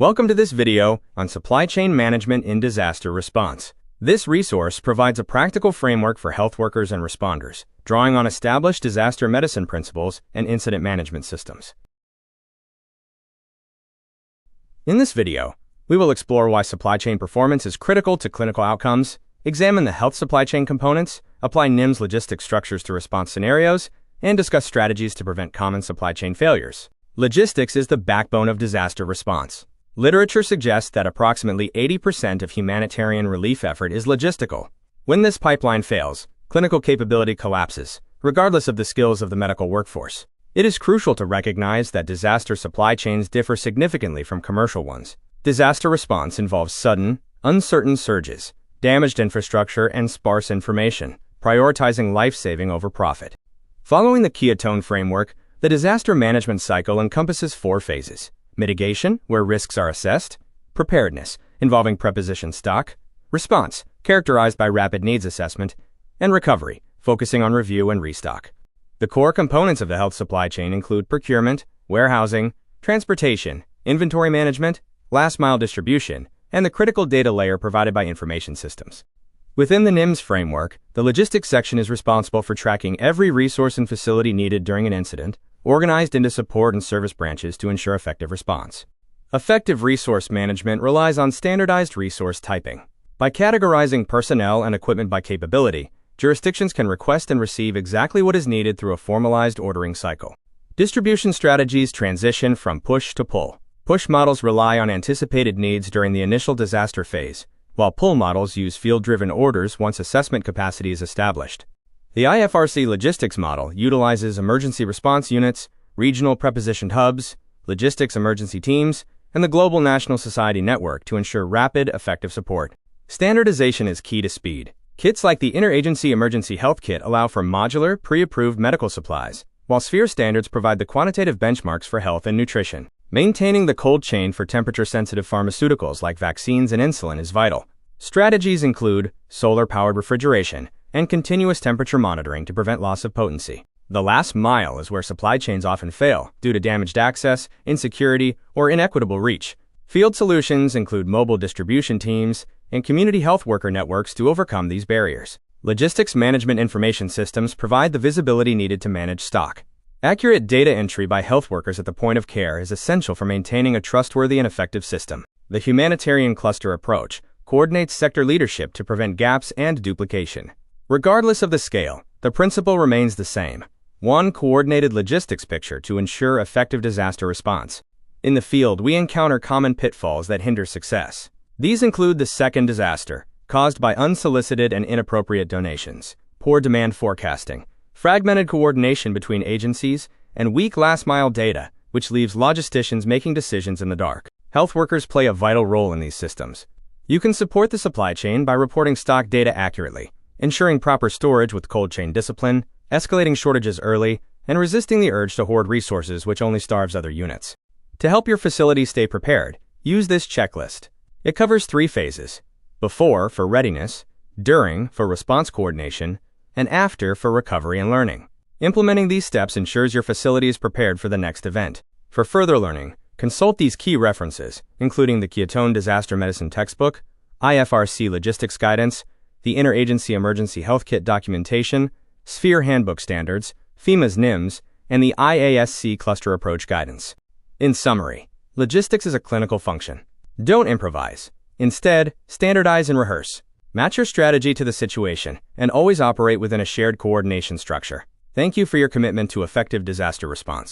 Welcome to this video on supply chain management in disaster response. This resource provides a practical framework for health workers and responders, drawing on established disaster medicine principles and incident management systems. In this video, we will explore why supply chain performance is critical to clinical outcomes, examine the health supply chain components, apply NIMS logistics structures to response scenarios, and discuss strategies to prevent common supply chain failures. Logistics is the backbone of disaster response. Literature suggests that approximately 80% of humanitarian relief effort is logistical. When this pipeline fails, clinical capability collapses, regardless of the skills of the medical workforce. It is crucial to recognize that disaster supply chains differ significantly from commercial ones. Disaster response involves sudden, uncertain surges, damaged infrastructure, and sparse information, prioritizing life-saving over profit. Following the Keystone framework, the disaster management cycle encompasses 4 phases. Mitigation, where risks are assessed. Preparedness, involving preposition stock. Response, characterized by rapid needs assessment. And recovery, focusing on review and restock. The core components of the health supply chain include procurement, warehousing, transportation, inventory management, last-mile distribution, and the critical data layer provided by information systems. Within the NIMS framework, the logistics section is responsible for tracking every resource and facility needed during an incident, organized into support and service branches to ensure effective response. Effective resource management relies on standardized resource typing. By categorizing personnel and equipment by capability, jurisdictions can request and receive exactly what is needed through a formalized ordering cycle. Distribution strategies transition from push to pull. Push models rely on anticipated needs during the initial disaster phase, while pull models use field-driven orders once assessment capacity is established. The IFRC logistics model utilizes emergency response units, regional prepositioned hubs, logistics emergency teams, and the Global National Society Network to ensure rapid, effective support. Standardization is key to speed. Kits like the Interagency Emergency Health Kit allow for modular, pre-approved medical supplies, while Sphere standards provide the quantitative benchmarks for health and nutrition. Maintaining the cold chain for temperature-sensitive pharmaceuticals like vaccines and insulin is vital. Strategies include solar-powered refrigeration and continuous temperature monitoring to prevent loss of potency. The last mile is where supply chains often fail due to damaged access, insecurity, or inequitable reach. Field solutions include mobile distribution teams and community health worker networks to overcome these barriers. Logistics management information systems provide the visibility needed to manage stock. Accurate data entry by health workers at the point of care is essential for maintaining a trustworthy and effective system. The humanitarian cluster approach coordinates sector leadership to prevent gaps and duplication. Regardless of the scale, the principle remains the same. One coordinated logistics picture to ensure effective disaster response. In the field, we encounter common pitfalls that hinder success. These include the second disaster, caused by unsolicited and inappropriate donations, poor demand forecasting, fragmented coordination between agencies, and weak last-mile data, which leaves logisticians making decisions in the dark. Health workers play a vital role in these systems. You can support the supply chain by reporting stock data accurately, ensuring proper storage with cold chain discipline, escalating shortages early, and resisting the urge to hoard resources which only starves other units. To help your facility stay prepared, use this checklist. It covers 3 phases: before for readiness, during for response coordination, and after for recovery and learning. Implementing these steps ensures your facility is prepared for the next event. For further learning, consult these key references, including the Keystone Disaster Medicine Textbook, IFRC Logistics Guidance, the Interagency Emergency Health Kit Documentation, Sphere Handbook Standards, FEMA's NIMS, and the IASC Cluster Approach Guidance. In summary, logistics is a clinical function. Don't improvise. Instead, standardize and rehearse. Match your strategy to the situation, and always operate within a shared coordination structure. Thank you for your commitment to effective disaster response.